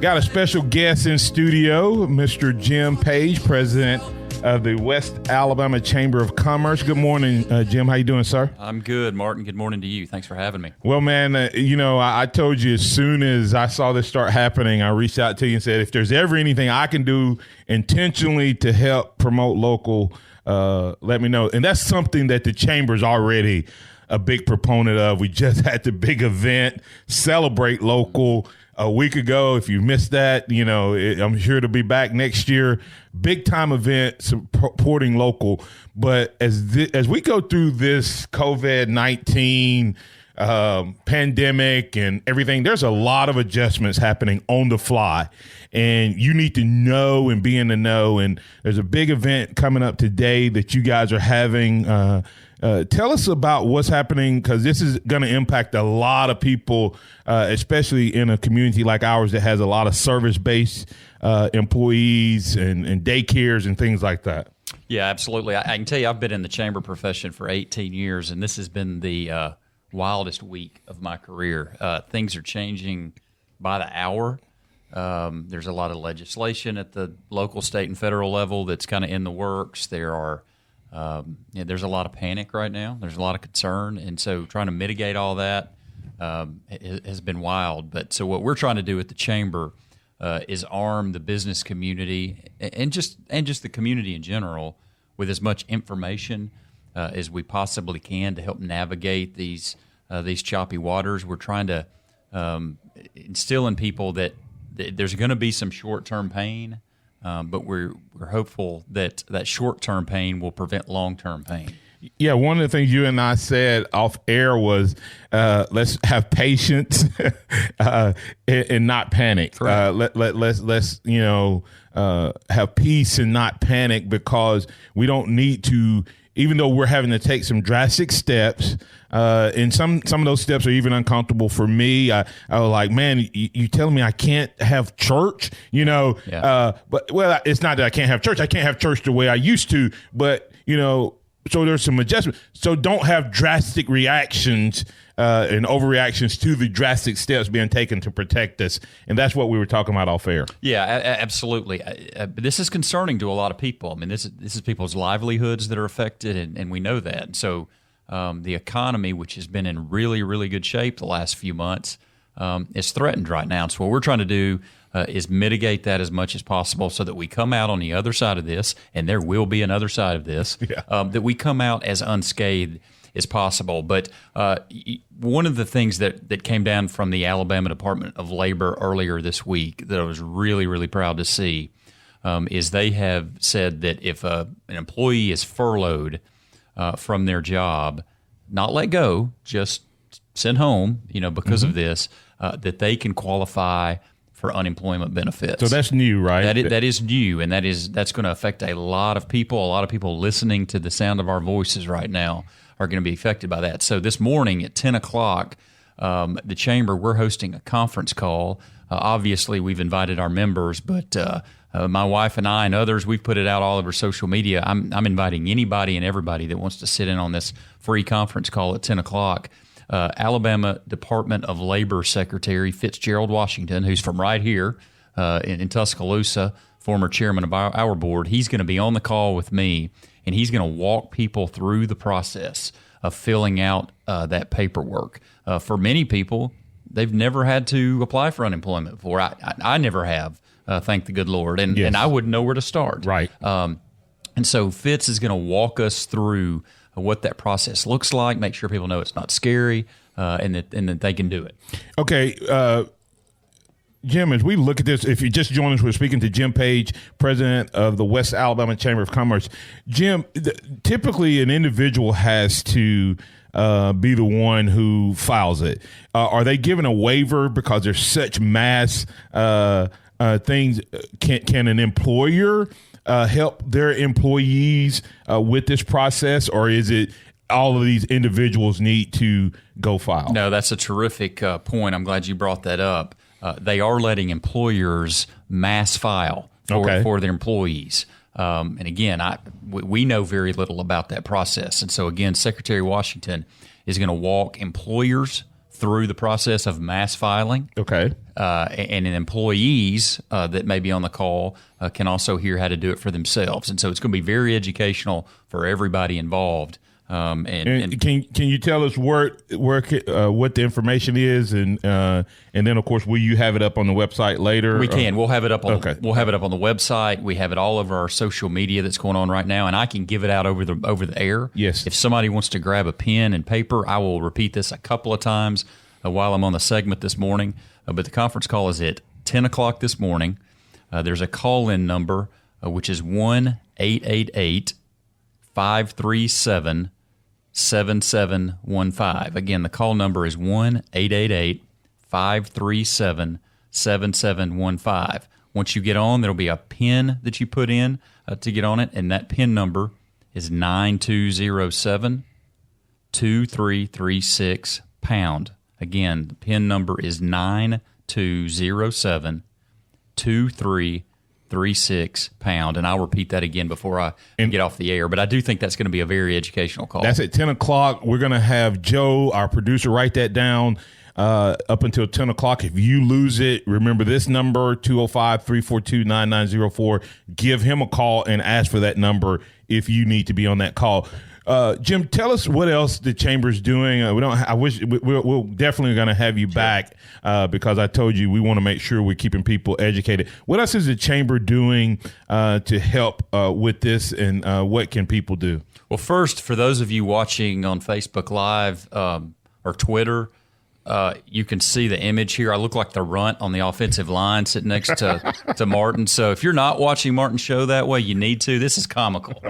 Got a special guest in studio, Mr. Jim Page, president of the West Alabama Chamber of Commerce. Good morning, Jim. How you doing, sir? I'm good, Martin. Good morning to you. Thanks for having me. Well, man, I told you as soon as I saw this start happening, I reached out to you and said, if there's ever anything I can do intentionally to help promote local, let me know. And that's something that the Chamber's already a big proponent of. We just had the big event, Celebrate Local, a week ago. If you missed that, I'm sure to be back next year. Big time event supporting local. But as we go through this COVID-19 pandemic and everything, there's a lot of adjustments happening on the fly, and you need to know and be in the know. And there's a big event coming up today that you guys are having. Tell us about what's happening, because this is going to impact a lot of people, especially in a community like ours that has a lot of service-based employees and daycares and things like that. Yeah, absolutely. I can tell you I've been in the chamber profession for 18 years, and this has been the wildest week of my career. Things are changing by the hour. There's a lot of legislation at the local, state, and federal level that's kind of in the works. There's a lot of panic right now. There's a lot of concern, and so trying to mitigate all that has been wild. But so what we're trying to do at the chamber is arm the business community and just the community in general with as much information as we possibly can to help navigate these choppy waters. We're trying to instill in people that there's going to be some short-term pain. But we're hopeful that short-term pain will prevent long-term pain. Yeah, one of the things you and I said off air was let's have patience and not panic. Let's have peace and not panic, because we don't need to. Even though we're having to take some drastic steps, and some of those steps are even uncomfortable for me. I was like, man, you telling me I can't have church? Yeah. But it's not that I can't have church. I can't have church the way I used to. But so there's some adjustments. So don't have drastic reactions and overreactions to the drastic steps being taken to protect us. And that's what we were talking about off air. Yeah, absolutely. This is concerning to a lot of people. I mean, this is people's livelihoods that are affected, and we know that. So the economy, which has been in really, really good shape the last few months, is threatened right now. So what we're trying to do is mitigate that as much as possible so that we come out on the other side of this, and there will be another side of this, that we come out as unscathed as possible. But one of the things that came down from the Alabama Department of Labor earlier this week that I was really, really proud to see is they have said that if an employee is furloughed from their job, not let go, just sent home, because of this, that they can qualify for unemployment benefits. So that's new, right? That is new, and that's going to affect a lot of people. A lot of people listening to the sound of our voices right now are going to be affected by that. So this morning at 10 o'clock, the chamber, we're hosting a conference call. Obviously, we've invited our members, but my wife and I and others, we've put it out all over social media. I'm inviting anybody and everybody that wants to sit in on this free conference call at 10 o'clock. Alabama Department of Labor Secretary Fitzgerald Washington, who's from right here in Tuscaloosa, former chairman of our board, he's going to be on the call with me, and he's going to walk people through the process of filling out that paperwork. For many people, they've never had to apply for unemployment before. I never have, thank the good Lord, and I wouldn't know where to start. Right. And so Fitz is going to walk us through what that process looks like, make sure people know it's not scary, and that they can do it. Okay, Jim, as we look at this, if you just joined us, we're speaking to Jim Page, president of the West Alabama Chamber of Commerce. Jim, typically an individual has to be the one who files it. Are they given a waiver because there's such mass things? Can an employer help their employees with this process, or is it all of these individuals need to go file? No, that's a terrific point. I'm glad you brought that up. They are letting employers mass file for their employees. And again, we know very little about that process. And so again, Secretary Washington is going to walk employers through the process of mass filing. Okay. And employees that may be on the call can also hear how to do it for themselves. And so it's going to be very educational for everybody involved. And can you tell us what the information is, and then of course will you have it up on the website later? We can. We'll have it up on. Okay. We'll have it up on the website. We have it all over our social media that's going on right now, and I can give it out over the air. Yes. If somebody wants to grab a pen and paper, I will repeat this a couple of times while I'm on the segment this morning. But the conference call is at 10 o'clock this morning. There's a call-in number which is 1-888-537-7715. Again, the call number is 1-888-537-7715. Once you get on, there'll be a PIN that you put in to get on it, and that PIN number is 9207-2336#. Again, the PIN number is 9207-2336#. And I'll repeat that again before I get off the air. But I do think that's going to be a very educational call. That's at 10 o'clock. We're going to have Joe, our producer, write that down up until 10 o'clock. If you lose it, remember this number, 205-342-9904. Give him a call and ask for that number if you need to be on that call. Jim, tell us what else the chamber's doing. We're definitely going to have you back because I told you we want to make sure we're keeping people educated. What else is the chamber doing to help with this, and what can people do? Well, first, for those of you watching on Facebook Live or Twitter, you can see the image here. I look like the runt on the offensive line sitting next to Martin. So if you're not watching Martin's show that way, you need to. This is comical.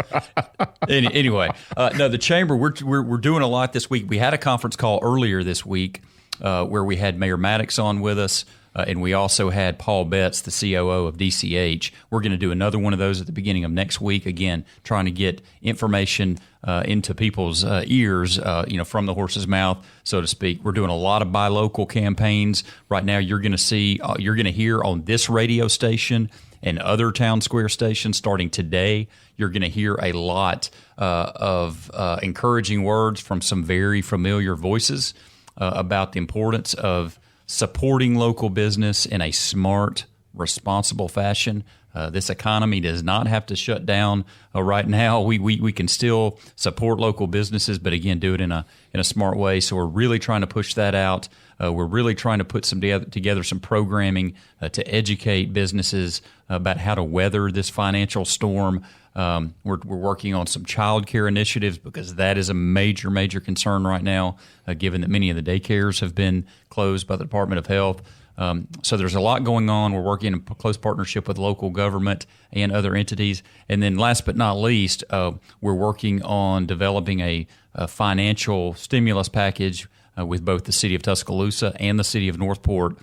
Anyway, no, the chamber, we're doing a lot this week. We had a conference call earlier this week where we had Mayor Maddox on with us. And we also had Paul Betts, the COO of DCH. We're going to do another one of those at the beginning of next week, again, trying to get information into people's ears, from the horse's mouth, so to speak. We're doing a lot of buy local campaigns. Right now, you're going to hear on this radio station and other town square stations starting today, you're going to hear a lot of encouraging words from some very familiar voices about the importance of supporting local business in a smart, responsible fashion. This economy does not have to shut down right now. We can still support local businesses, but again, do it in a smart way. So we're really trying to push that out. We're really trying to put together some programming to educate businesses about how to weather this financial storm. We're working on some child care initiatives because that is a major, major concern right now, given that many of the daycares have been closed by the Department of Health. So there's a lot going on. We're working in close partnership with local government and other entities. And then last but not least, we're working on developing a financial stimulus package with both the city of Tuscaloosa and the city of Northport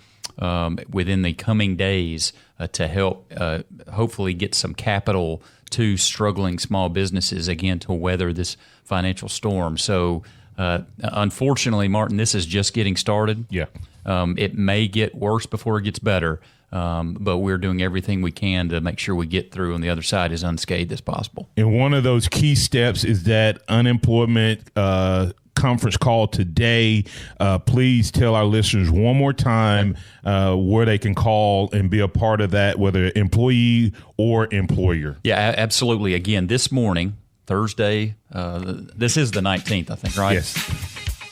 within the coming days to help hopefully get some capital to struggling small businesses, again, to weather this financial storm. So unfortunately, Martin, this is just getting started. Yeah. It may get worse before it gets better, but we're doing everything we can to make sure we get through on the other side as unscathed as possible. And one of those key steps is that unemployment conference call today. Please tell our listeners one more time where they can call and be a part of that, whether employee or employer. Yeah, absolutely. Again, this morning, Thursday, this is the 19th, I think, right? Yes.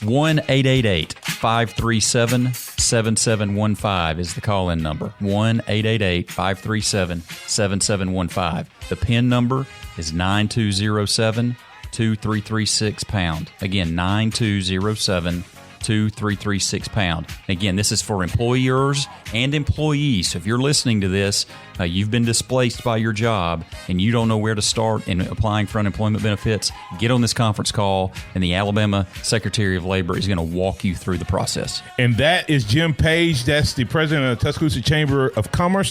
1-888-537-7715 is the call-in number. 1-888-537-7715. The PIN number is 9207-2336#. Again, 9207-2336#. Again, this is for employers and employees. So if you're listening to this, you've been displaced by your job and you don't know where to start in applying for unemployment benefits, get on this conference call and the Alabama Secretary of Labor is going to walk you through the process. And that is Jim Page. That's the president of the Tuscaloosa Chamber of Commerce.